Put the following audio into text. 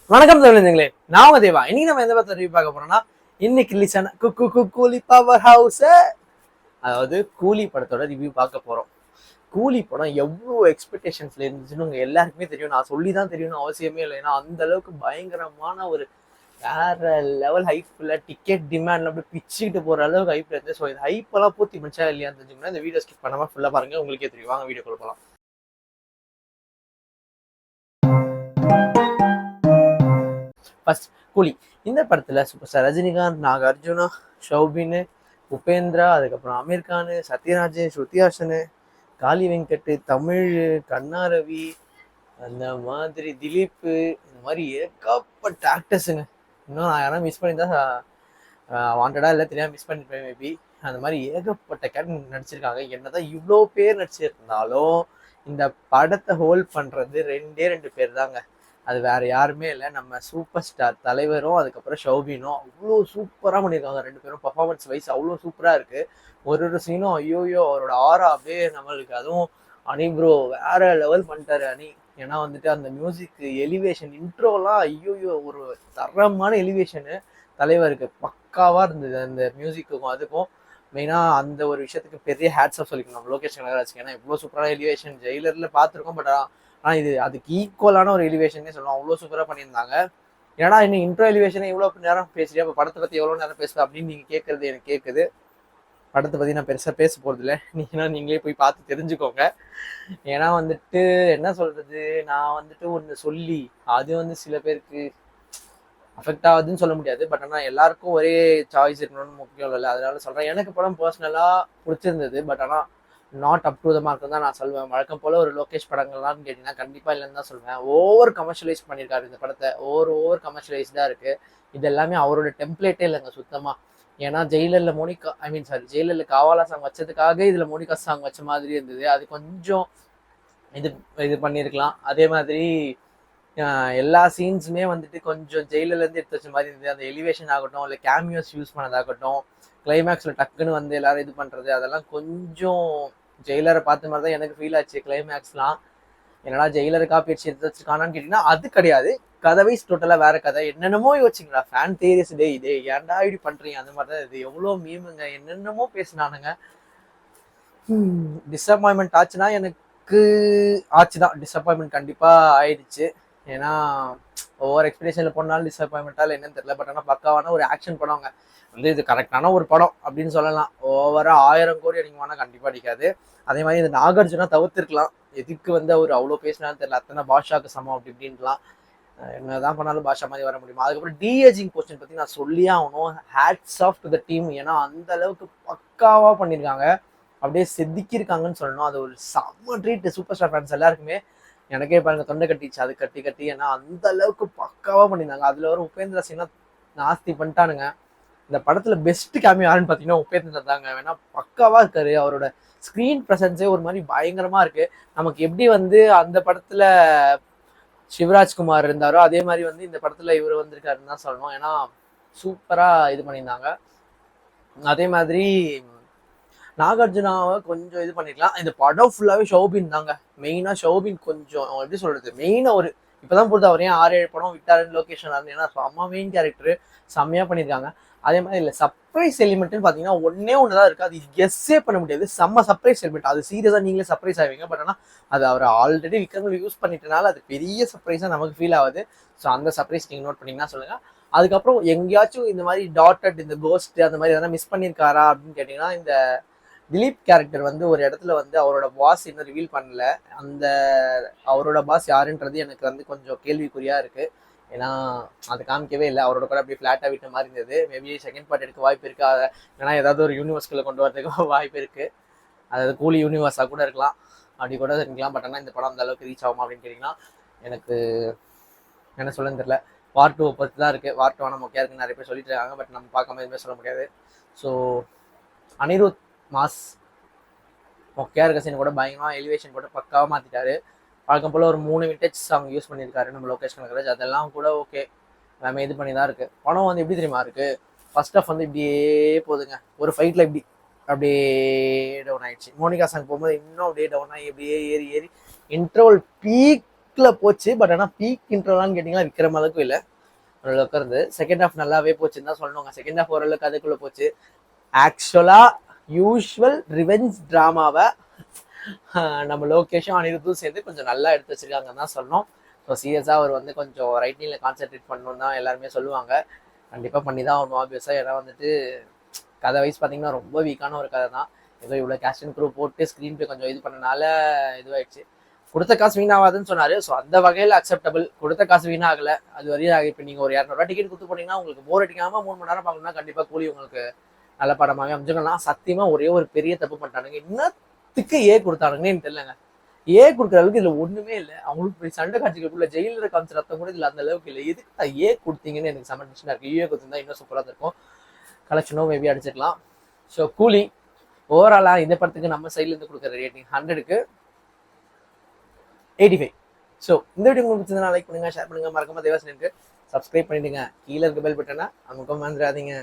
வணக்கம் தமிழ்ங்களே, நான் உங்க தேவா. இன்னைக்கு நம்ம எந்த படத்தை ரிவ்யூ பார்க்க போறோம்னா, இன்னைக்கு ரிலீஸ் ஆன கூலி பவர் ஹவுஸ், அதாவது கூலி படத்தோட ரிவ்யூ பார்க்க போறோம். கூலி படம் எவ்வளோ எக்ஸ்பெக்டேஷன்ஸ்ல இருந்துச்சுன்னு உங்க எல்லாருக்குமே தெரியும். நான் சொல்லி தான் தெரியும்னு அவசியமே இல்லை. ஏன்னா அந்த அளவுக்கு பயங்கரமான ஒரு வேற லெவல் ஹைப்ல டிக்கெட் டிமாண்ட்ல அப்படி பிச்சுக்கிட்டு போற அளவுக்கு ஹைப்ல இருந்து. ஸோ இந்த ஹைப் எல்லாம் பூர்த்தி பண்ணிச்சா இல்லையா தெரிஞ்சுக்கணும். இந்த வீடியோ ஸ்கிப் பண்ணாம ஃபுல்லா பாருங்க, உங்களுக்கே தெரியும். வாங்க வீடியோ கொடுக்கலாம். ஃபர்ஸ்ட் கூலி. இந்த படத்துல சூப்பர் ஸ்டார் ரஜினிகாந்த், நாகார்ஜுனா, ஷௌபின், உபேந்திரா, அதுக்கப்புறம் அமீர் கான், சத்யராஜ், ஸ்ருதிஹாசன், காளி வெங்கட், தமிழ், கண்ணா ரவி, அந்த மாதிரி திலீப், இந்த மாதிரி ஏகப்பட்ட ஆக்டர்ஸுங்க. இன்னும் நான் யாரும் மிஸ் பண்ணியிருந்தா வாண்டடா இல்லை, தெரியாம மிஸ் பண்ணிருப்பேன் மேபி. அந்த மாதிரி ஏகப்பட்ட கேரக்டர் நடிச்சிருக்காங்க. என்னதான் இவ்வளோ பேர் நடிச்சிருந்தாலும் இந்த படத்தை ஹோல்ட் பண்றது ரெண்டு பேர் தாங்க. அது வேற யாருமே இல்லை, நம்ம சூப்பர் ஸ்டார் தலைவரும் அதுக்கப்புறம் ஷௌபினும். அவ்வளோ சூப்பராக பண்ணியிருக்காங்க ரெண்டு பேரும். பர்ஃபார்மன்ஸ் வைஸ் அவ்வளோ சூப்பராக இருக்கு. ஒரு சீனும் ஐயோயோ அவரோட ஆரா அப்படியே நம்மளுக்கு. அதுவும் அனி ப்ரோ வேற லெவல் பண்ணிட்டாரு அனி. ஏன்னா வந்துட்டு அந்த மியூசிக் எலிவேஷன் இன்ட்ரோலாம் ஐயோயோ ஒரு தரமான எலிவேஷனு தலைவருக்கு பக்காவா இருந்தது. அந்த மியூசிக்குக்கும் அதுக்கும் மெயினாக அந்த ஒரு விஷயத்துக்கு பெரிய ஹேட்ஸ் ஆஃப் சொல்லிக்கணும் நம்ம லோகேஷ் கனகராஜ். ஏன்னா இவ்வளோ சூப்பரான எலிவேஷன் ஜெயிலரில் பார்த்துருக்கோம். பட் ஆனால் இது அதுக்கு ஈக்குவலான ஒரு எலிவேஷனே சொல்லலாம். அவ்வளோ சூப்பராக பண்ணியிருந்தாங்க. ஏன்னா இன்னும் இன்ட்ரோ எலிவேஷனை இவ்வளோ நேரம் பேசுறியா, இப்போ படத்தை பற்றி எவ்வளோ நேரம் பேசுவேன் அப்படின்னு நீங்கள் கேட்குறது எனக்கு கேட்குது. படத்தை பற்றி நான் பெருசாக பேச போகிறதில்ல, நீங்களே போய் பார்த்து தெரிஞ்சுக்கோங்க. ஏன்னா வந்துட்டு என்ன சொல்கிறது, நான் வந்துட்டு ஒன்று சொல்லி அது வந்து சில பேருக்கு அஃபெக்ட் ஆகுதுன்னு சொல்ல முடியாது. பட் ஆனால் எல்லாருக்கும் ஒரே சாய்ஸ் இருக்கணும்னு முக்கியம் இல்லை. அதனால சொல்கிறேன், எனக்கு படம் பர்சனலாக பிடிச்சிருந்தது. பட் ஆனால் not up to the mark தான் நான் சொல்வேன். வழக்கம் போல் ஒரு லோகேஷ் படங்கள்லாம் கேட்டிங்கன்னா கண்டிப்பாக இல்லைன்னு தான் சொல்வேன். ஓவர் கமர்ஷியலைஸ் பண்ணியிருக்காரு இந்த படத்தை. ஓவர் கமர்ஷியலைஸ்டாக இருக்குது. இது எல்லாமே அவரோட டெம்ப்ளேட்டே இல்லைங்க சுத்தமாக. ஏன்னா ஜெயிலரில் மோனிகா ஜெயிலரில் காவாலா சாங் வச்சதுக்காக இதில் மோனிகா சாங் வச்ச மாதிரி இருந்தது. அது கொஞ்சம் இது பண்ணியிருக்கலாம். அதே மாதிரி எல்லா சீன்ஸுமே வந்துட்டு கொஞ்சம் ஜெயிலர்லேருந்து எடுத்து வச்ச மாதிரி இருந்தது. அந்த எலிவேஷன் ஆகட்டும், இல்லை கேமியோஸ் யூஸ் பண்ணதாகட்டும், கிளைமேக்ஸில் டக்குன்னு வந்து எல்லாரும் இது பண்ணுறது, அதெல்லாம் கொஞ்சம் ஜெயிலரை பார்த்த மாதிரி தான் எனக்கு ஃபீல் ஆச்சு. கிளைமேக்ஸ்லாம் என்னடா ஜெயிலரை காப்பி அடிச்சு எடுத்து வச்சிருக்கானான்னு கேட்டிங்கன்னா அது கிடையாது. கதை வைஸ் டோட்டலாக வேற கதை. என்னென்னமோ யோசிச்சிங்களா ஃபேன் தேரியஸ் இதே ஏன்டா இப்படி பண்ணுறீங்க அந்த மாதிரி தான். இது எவ்வளோ மீமுங்க, என்னென்னமோ பேசினானுங்க. டிசப்பாயின்மெண்ட் ஆச்சுன்னா எனக்கு ஆச்சுதான். டிசப்பாயின்மெண்ட் கண்டிப்பாக ஆயிடுச்சு. ஏன்னா ஒவ்வொரு எக்ஸ்பெக்டேஷனில் போனாலும் டிசப்பாயின்மெண்ட்டால் என்னன்னு தெரியல. பட் ஆனால் பக்காவான ஒரு ஆக்ஷன் படம் வந்து இது கரெக்டான ஒரு படம் அப்படின்னு சொல்லலாம். ஓவராக 1000 கோடி அடிக்குமானா கண்டிப்பாக அடிக்காது. அதே மாதிரி இந்த நாகார்ஜுனா தவிர்த்திருக்கலாம். எதுக்கு வந்து அவர் அவ்வளோ பேசினாலும் தெரியல. அத்தனை பாஷாக்கு சமம் அப்படி இப்படின்லாம். என்னதான் பண்ணாலும் பாஷா மாதிரி வர முடியுமா. அதுக்கப்புறம் டிஏஜிங் போர்ஷன் பற்றி நான் சொல்லியே ஆகணும். Hats off to the team. ஏன்னா அந்த அளவுக்கு பக்காவாக பண்ணியிருக்காங்க. அப்படியே செதுக்கியிருக்காங்கன்னு சொல்லணும். அது ஒரு செம்ம ட்ரீட் சூப்பர் ஸ்டார் ஃபேன்ஸ் எல்லாருக்குமே. எனக்கே பாருங்க தொண்டை கட்டிச்சு அது கட்டி. ஏன்னா அந்த அளவுக்கு பக்காவா பண்ணியிருந்தாங்க. அதுல வர உபேந்திரா சின்ன நாஸ்தி பண்ணிட்டானுங்க. இந்த படத்துல பெஸ்ட் கேமியோ யாருன்னு பாத்தீங்கன்னா உபேந்திரா தாங்க. வேணா பக்காவா இருக்காரு. அவரோட ஸ்கிரீன் பிரசன்ஸே ஒரு மாதிரி பயங்கரமா இருக்கு. நமக்கு எப்படி வந்து அந்த படத்துல சிவராஜ்குமார் இருந்தாரோ அதே மாதிரி வந்து இந்த படத்துல இவர் வந்திருக்காருன்னு தான் சொல்லணும். ஏன்னா சூப்பரா இது பண்ணியிருந்தாங்க. அதே மாதிரி நாகார்ஜுனாவை கொஞ்சம் இது பண்ணிக்கலாம். இந்த படம் ஃபுல்லாவே ஷௌபின் தாங்க. மெயினா ஷௌபின் கொஞ்சம் எப்படி சொல்றது, மெயினா ஒரு இப்பதான் பொறுத்த அவரையும் 6-7 படம் விட்டாருன்னு லொகேஷன் ஆகுது. ஏன்னா செம்ம மெயின் கேரக்டர் செம்மையா பண்ணியிருக்காங்க. அதே மாதிரி இல்லை சர்ப்ரைஸ் எலிமெண்ட்னு பார்த்தீங்கன்னா ஒன்றுதான் இருக்கு. அது கெஸ்ஸே பண்ண முடியாது. செம்ம சர்ப்ரைஸ் எலிமெண்ட். அது சீரியஸாக நீங்களே சர்ப்ரைஸ் ஆவீங்க. பட் ஆனால் அது அவர் ஆல்ரெடி விக்ரமில் யூஸ் பண்ணிட்டனால அது பெரிய சர்ப்ரைஸாக நமக்கு ஃபீல் ஆகுது. ஸோ அந்த சர்ப்ரைஸ் நீங்கள் நோட் பண்ணீங்கன்னா சொல்லுங்க. அதுக்கப்புறம் எங்கேயாச்சும் இந்த மாதிரி டாட்டட் இந்த கோஸ்ட் அந்த மாதிரி எதனா மிஸ் பண்ணியிருக்காரா அப்படின்னு கேட்டிங்கன்னா, இந்த திலீப் கேரக்டர் வந்து ஒரு இடத்துல வந்து அவரோட பாஸ் இன்னும் ரிவீல் பண்ணல. அந்த அவரோட பாஸ் யாருன்றது எனக்கு வந்து கொஞ்சம் கேள்விக்குறியா இருக்கு. ஏன்னா அது காமிக்கவே இல்லை. அவரோட கூட அப்படியே ஃபிளாட்டாக விட்ட மாதிரி இருந்தது. மேபி செகண்ட் பார்ட் எடுக்க வாய்ப்பு இருக்கு. ஏன்னா ஏதாவது ஒரு யூனிவர்ஸ்குள்ள கொண்டு வரதுக்கு வாய்ப்பு இருக்கு. அதாவது கூலி யூனிவர்ஸாக கூட இருக்கலாம், அப்படி கூட இருக்கலாம். பட் ஆனால் இந்த படம் அந்த அளவுக்கு ரீச் ஆகுமா அப்படின்னு கேட்டிங்கன்னா எனக்கு என்ன சொல்லன்னு தெரியல. பார்ட் 2 பற்றி தான் இருக்குது. பார்ட் 2 ஆனால் மொக்கையாக இருக்குன்னு நிறைய பேர் சொல்லிட்டு இருக்காங்க. பட் நம்ம பார்க்காம எதுவுமே சொல்ல முடியாது. ஸோ அனிருத் மாஸ் மொக்கையாக இருக்க சீன் கூட பயங்கரமாக எலிவேஷன் போட்டு பக்காவாக மாற்றிட்டாரு. வழக்கம் போல் ஒரு 3 விண்டேஜ் சாங் யூஸ் பண்ணியிருக்காரு நம்ம லோகேஷ் கனகராஜ். அதெல்லாம் கூட ஓகே, எல்லாமே இது பண்ணி தான் இருக்குது. படம் வந்து எப்படி தெரியுமா இருக்குது, ஃபர்ஸ்ட் ஆஃப் வந்து இப்படியே போகுதுங்க. ஒரு ஃபைட்டில் இப்படி அப்படியே டவுன் ஆயிடுச்சு. மோனிகா சாங் போகும்போது இன்னும் அப்படியே டவுன் ஆகி அப்படியே ஏறி இன்ட்ரோல் பீக்ல பீக்கில் போச்சு. பட் ஆனால் பீக் இன்ட்ரோலான்னு கேட்டிங்கன்னா விற்கிற அளவுக்கு இல்லை, ஓரளவுக்கு இருந்து. செகண்ட் ஹாஃப் நல்லாவே போச்சுன்னு தான் சொல்லணுங்க. செகண்ட் ஹாஃப் ஓரளவுக்கு அதுக்குள்ளே போச்சு. ஆக்சுவலாக யூஸ்வல் ரிவெஞ்ச் ட்ராமாவை நம்ம லோகேஷும் அனிருத்தும் சேர்ந்து கொஞ்சம் நல்லா எடுத்து வச்சிருக்காங்கன்னு தான் சொல்லணும். ஸோ சீரியஸாக அவர் வந்து கொஞ்சம் ரைட்டிங்கில் கான்சென்ட்ரேட் பண்ணணும்னு தான் எல்லாருமே சொல்லுவாங்க. கண்டிப்பாக பண்ணி தான் ஆகணும் ஆப்வியஸாக. ஏன்னா வந்துட்டு கதை வைஸ் பார்த்தீங்கன்னா ரொம்ப வீக்கான ஒரு கதை தான். ஏதோ இவ்வளோ கேஸ்ட் அண்ட் க்ரூ போட்டு ஸ்க்ரீன் ப்ளே கொஞ்சம் இது பண்ணனால இதுவாயிடுச்சு. கொடுத்த காசு வீணாகாதுன்னு சொன்னார். ஸோ அந்த வகையில் அக்செப்டபிள். கொடுத்த காசு வீணாகலை. அது வரையும் இப்போ நீங்கள் ஒரு 200 டிக்கெட் கொடுத்து போனீங்கன்னா உங்களுக்கு போர் அடிக்காமல் 3 மணி நேரம் பார்க்கணும்னா கண்டிப்பாக கூலி உங்களுக்கு நல்ல படமாகவே அமைஞ்சுக்கலாம். சத்தியமாக ஒரே ஒரு பெரிய தப்பு பண்ணிட்டானுங்க. இன்னத்துக்கு கொடுத்தானுங்கன்னு தெரியலங்க. கொடுக்குற அளவுக்கு இதில் ஒன்றுமே இல்லை. அவங்களுக்கு சண்டை காட்சிகளுக்குள்ள ஜெயிலில் காமிச்ச ரத்தம் கூட இதில் அந்த அளவுக்கு இல்லை. எதுக்கு தான் கொடுத்தீங்கன்னு எனக்கு செம்ம டென்ஷனாக இருக்குது. கொடுத்துருந்தா இன்னும் சூப்பராக இருக்கும். கலெக்ஷனோ மேபி அடிச்சிருக்கலாம். ஸோ கூலி ஓவராலாக இந்த படத்துக்கு நம்ம சைட்லேருந்து கொடுக்குற ரேட்டிங் 100க்கு 85. ஸோ இந்த வீடியோ உங்களுக்கு பிடிச்சதுனா லைக் பண்ணுங்கள், ஷேர் பண்ணுங்கள், மறக்காம தேவாசனுக்கு சப்ஸ்கிரைப் பண்ணிவிடுங்க. கீழே இருக்க பெல் பட்டனை அமுக்கம் வந்துடாதீங்க.